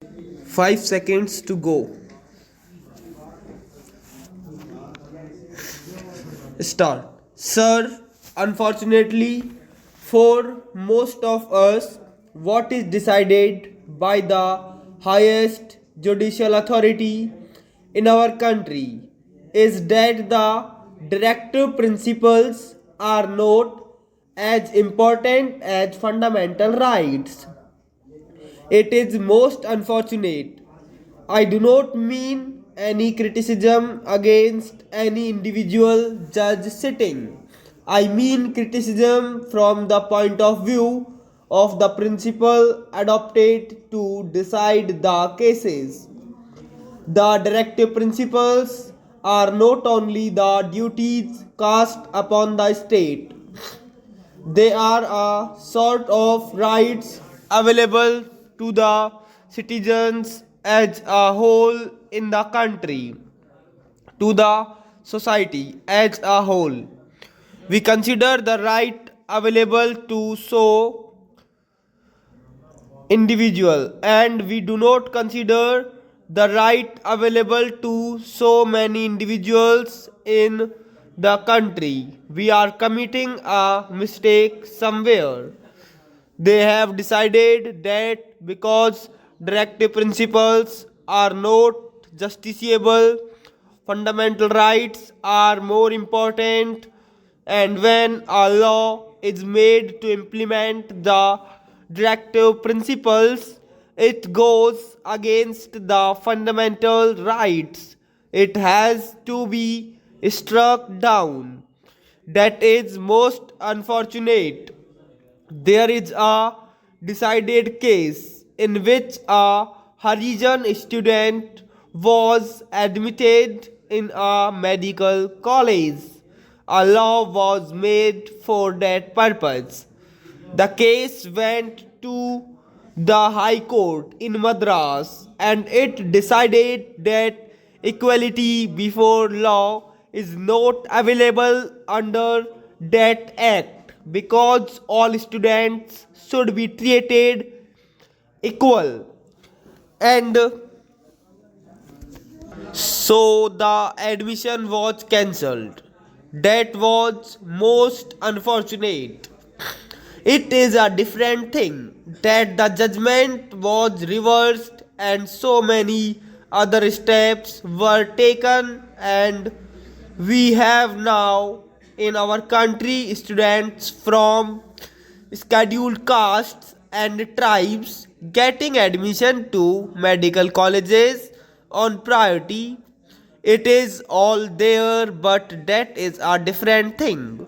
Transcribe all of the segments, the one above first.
5 seconds to go. Start. Sir, unfortunately, for most of us, what is decided by the highest judicial authority in our country is that the directive principles are not as important as fundamental rights. It is most unfortunate. I do not mean any criticism against any individual judge sitting. I mean criticism from the point of view of the principle adopted to decide the cases. The directive principles are not only the duties cast upon the state, they are a sort of rights available to the citizens as a whole in the country, to the society as a whole. We consider the right available to so individual, and we do not consider the right available to so many individuals in the country. We are committing a mistake somewhere. They have decided that because directive principles are not justiciable, fundamental rights are more important, and when a law is made to implement the directive principles, it goes against the fundamental rights. It has to be struck down. That is most unfortunate. There is a decided case in which a Harijan student was admitted in a medical college. A law was made for that purpose. The case went to the High Court in Madras and it decided that equality before law is not available under that act because all students should be treated equal. And so the admission was cancelled. That was most unfortunate. It is a different thing that the judgment was reversed and so many other steps were taken, and we have now in our country students from scheduled castes and tribes getting admission to medical colleges on priority. It is all there, but that is a different thing.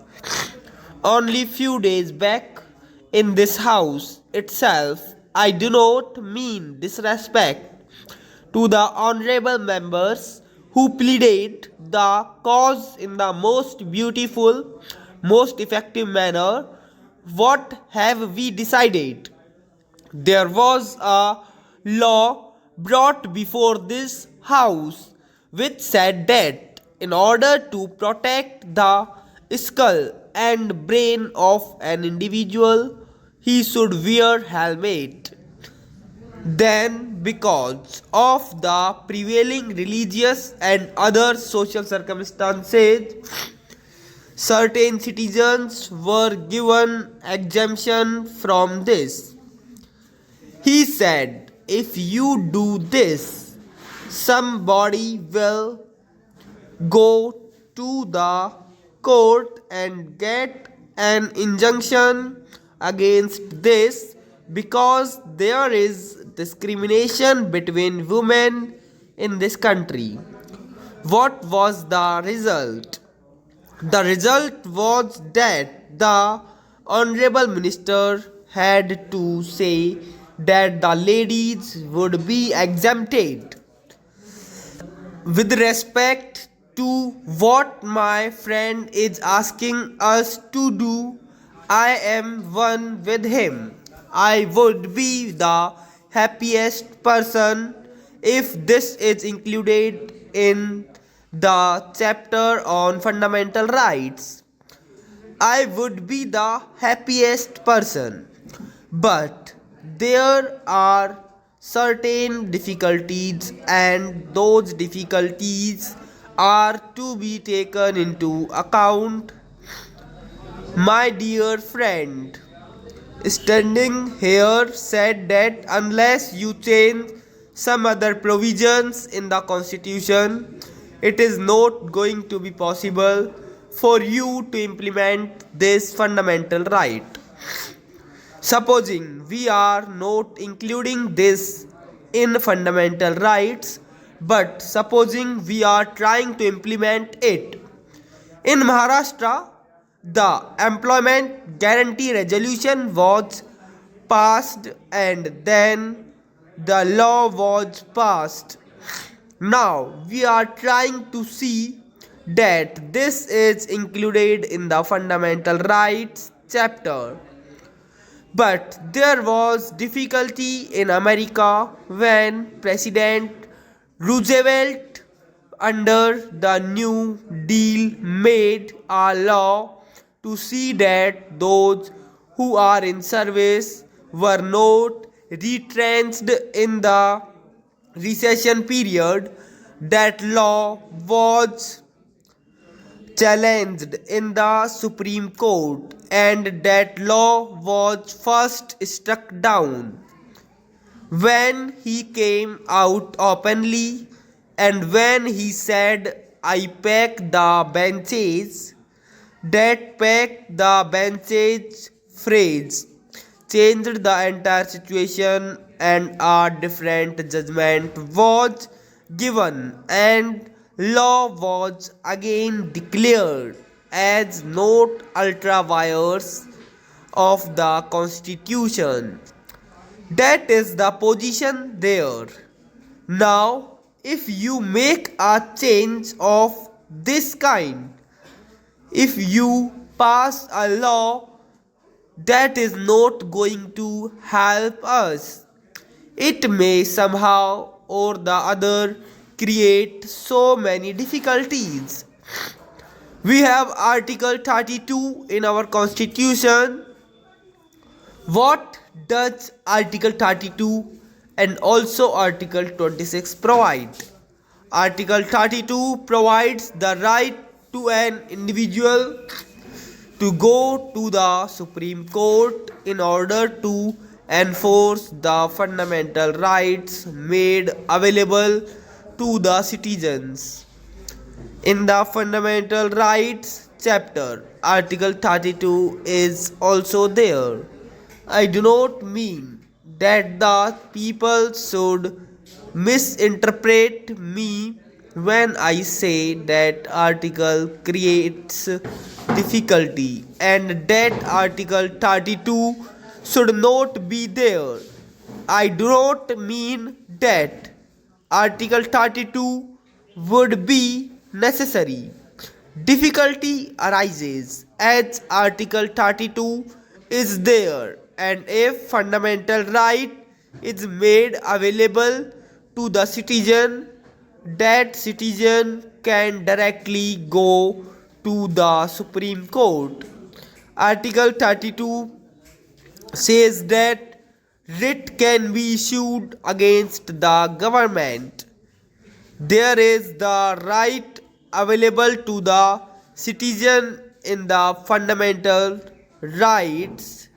Only few days back in this house itself, I do not mean disrespect to the honorable members who pleaded the cause in the most beautiful, most effective manner. What have we decided? There was a law brought before this house which said that in order to protect the skull and brain of an individual, he should wear helmet. Then, because of the prevailing religious and other social circumstances, certain citizens were given exemption from this. He said, if you do this, somebody will go to the court and get an injunction against this because there is discrimination between women in this country. What was the result? The result was that the Honorable Minister had to say that the ladies would be exempted. With respect to what my friend is asking us to do, I am one with him. I would be the happiest person if this is included in the chapter on fundamental rights. I would be the happiest person. But there are certain difficulties, and those difficulties are to be taken into account. My dear friend, standing here said that unless you change some other provisions in the constitution, it is not going to be possible for you to implement this fundamental right. Supposing we are not including this in fundamental rights, but supposing we are trying to implement it. In Maharashtra, the Employment Guarantee Resolution was passed and then the law was passed. Now we are trying to see that this is included in the Fundamental Rights chapter. But there was difficulty in America when President Roosevelt, under the New Deal, made a law to see that those who are in service were not retrenched in the recession period. That law was challenged in the Supreme Court, and that law was first struck down when he came out openly and when he said, I pack the benches. That pack the benches phrase changed the entire situation, and a different judgment was given, and law was again declared as not ultra vires of the constitution. That is the position there. Now, if you make a change of this kind, if you pass a law that is not going to help us, it may somehow or the other create so many difficulties. We have Article 32 in our Constitution. What does Article 32 and also Article 26 provide? Article 32 provides the right to an individual to go to the Supreme Court in order to enforce the fundamental rights made available to the citizens. In the Fundamental Rights chapter, Article 32 is also there. I do not mean that the people should misinterpret me when I say that article creates difficulty and that Article 32 should not be there. I do not mean that Article 32 would be necessary. Difficulty arises as Article 32 is there, and if fundamental right is made available to the citizen, that citizen can directly go to the Supreme Court. Article 32 says that writ can be issued against the government. There is the right available to the citizen in the Fundamental Rights